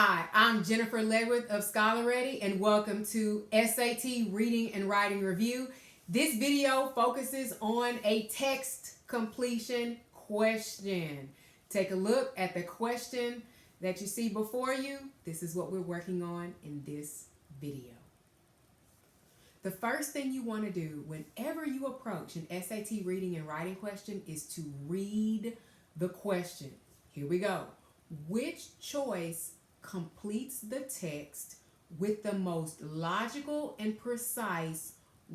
Hi, I'm Jennifer Ledwith of Scholar Ready, and welcome to SAT Reading and Writing Review. This video focuses on a text completion question. Take a look at the question that you see before you. This is what we're working on in this video. The first thing you want to do whenever you approach an SAT reading and writing question is to read the question. Here we go. Which choice completes the text with the most logical and precise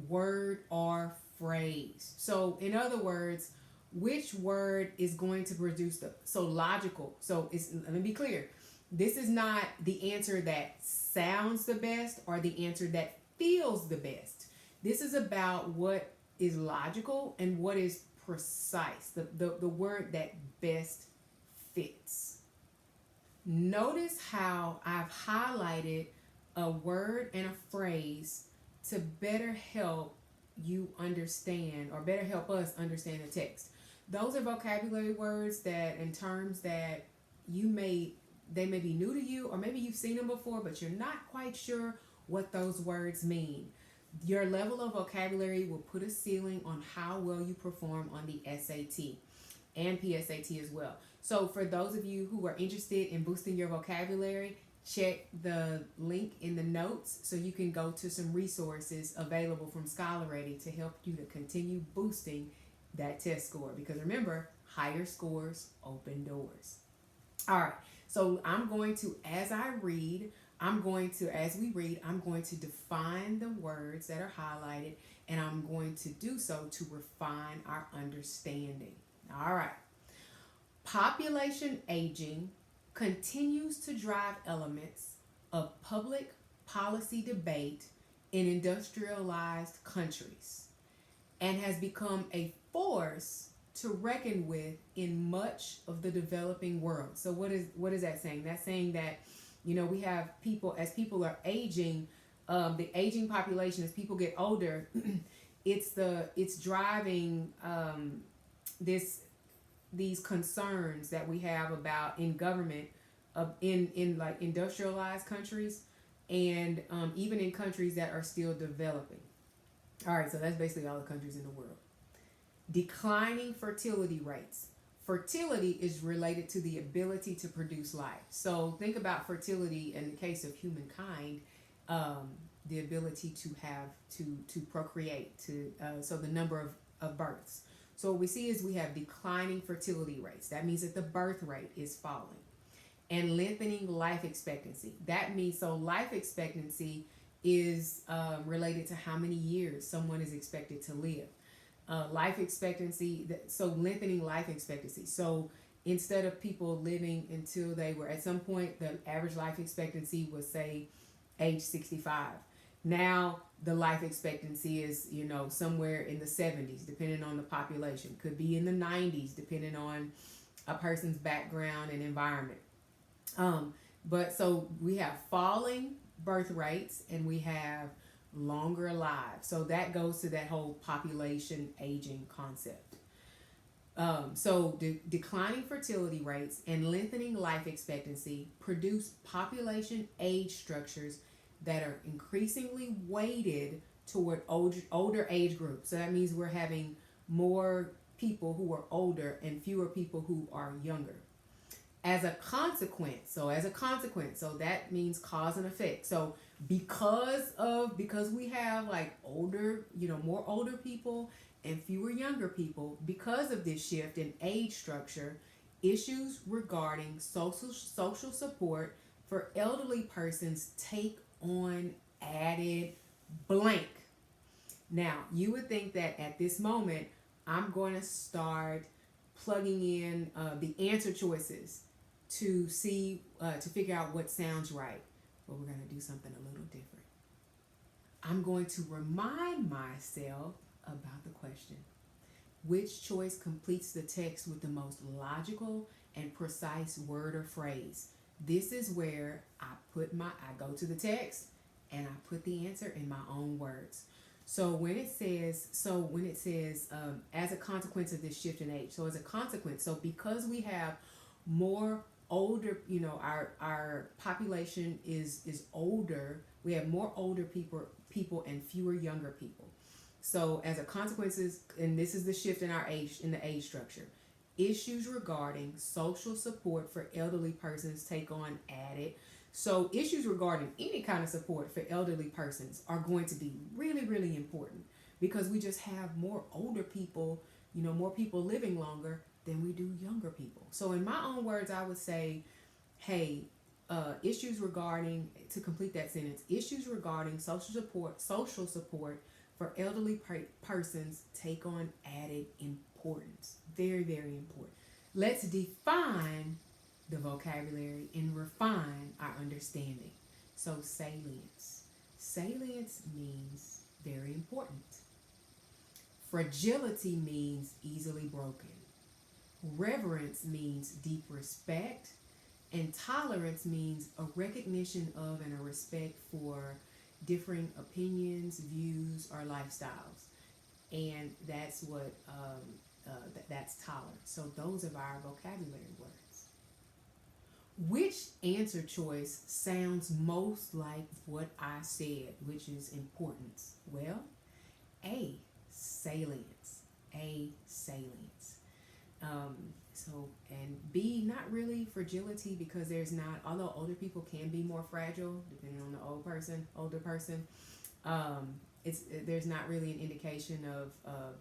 word or phrase? So in other words, which word is going to produce the logical? So let me be clear. This is not the answer that sounds the best or the answer that feels the best. This is about what is logical and what is precise, the word that best fits. Notice how I've highlighted a word and a phrase to better help you understand, or better help us understand the text. Those are vocabulary words and terms that they may be new to you, or maybe you've seen them before, but you're not quite sure what those words mean. Your level of vocabulary will put a ceiling on how well you perform on the SAT and PSAT as well. So for those of you who are interested in boosting your vocabulary, check the link in the notes so you can go to some resources available from Scholar Ready to help you to continue boosting that test score. Because remember, higher scores open doors. All right, so I'm going to, as we read, I'm going to define the words that are highlighted, and I'm going to do so to refine our understanding. All right. Population aging continues to drive elements of public policy debate in industrialized countries and has become a force to reckon with in much of the developing world. So what is that saying? That's saying that, we have as people are aging, the aging population, as people get older, it's driving these concerns that we have about in government, in like industrialized countries, and even in countries that are still developing. All right, so that's basically all the countries in the world. Declining fertility rates. Fertility is related to the ability to produce life. So think about fertility in the case of humankind, the ability to have to procreate, so the number of births. So what we see is we have declining fertility rates. That means that the birth rate is falling. And lengthening life expectancy. That means, so life expectancy is related to how many years someone is expected to live. Life expectancy, so lengthening life expectancy. So instead of people living until they were, at some point, the average life expectancy was, say, age 65. Now the life expectancy is, somewhere in the 70s, depending on the population. Could be in the 90s, depending on a person's background and environment. But so we have falling birth rates and we have longer lives. So that goes to that whole population aging concept. So declining fertility rates and lengthening life expectancy produce population age structures that are increasingly weighted toward older age groups. So that means we're having more people who are older and fewer people who are younger. As a consequence, so that means cause and effect. So because we have like older, more older people and fewer younger people, because of this shift in age structure, issues regarding social support for elderly persons take on added blank. Now, you would think that at this moment, I'm going to start plugging in the answer choices to figure out what sounds right. But we're going to do something a little different. I'm going to remind myself about the question. Which choice completes the text with the most logical and precise word or phrase? This is where I go to the text and I put the answer in my own words. So when it says, as a consequence of this shift in age, so as a consequence, so because we have more older, our population is older. We have more older people and fewer younger people. So as a consequences, and this is the shift in the age structure, issues regarding social support for elderly persons take on added. So issues regarding any kind of support for elderly persons are going to be really, really important because we just have more older people, more people living longer than we do younger people. So in my own words, I would say, hey, issues regarding, to complete that sentence, issues regarding social support for elderly persons take on added importance. Very, very important. Let's define the vocabulary and refine our understanding. So, salience. Salience means very important. Fragility means easily broken. Reverence means deep respect. And tolerance means a recognition of and a respect for differing opinions, views, or lifestyles. And that's what that's tolerance. So those are our vocabulary words. Which answer choice sounds most like what I said, which is importance? Well, A, salience. A, salience. And B, not really fragility because there's not, although older people can be more fragile depending on the older person, there's not really an indication of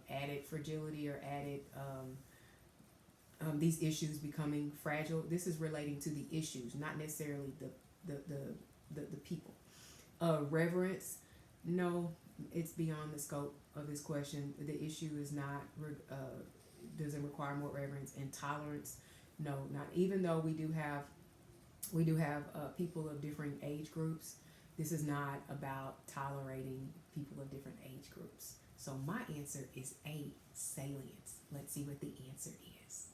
added fragility or added these issues becoming fragile. This is relating to the issues, not necessarily the people. Reverence, no, it's beyond the scope of this question. The issue is not doesn't require more reverence. And tolerance, no, not, even though we do have people of different age groups. This is not about tolerating people of different age groups. So my answer is A, salience. Let's see what the answer is.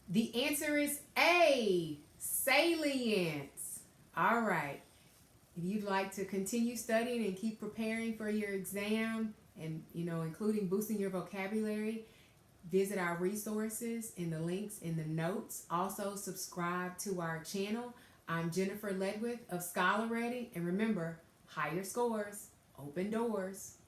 The answer is A, salience. All right. If you'd like to continue studying and keep preparing for your exam and, including boosting your vocabulary, visit our resources in the links in the notes. Also, subscribe to our channel. I'm Jennifer Ledwith of Scholar Ready. And remember, higher scores, open doors.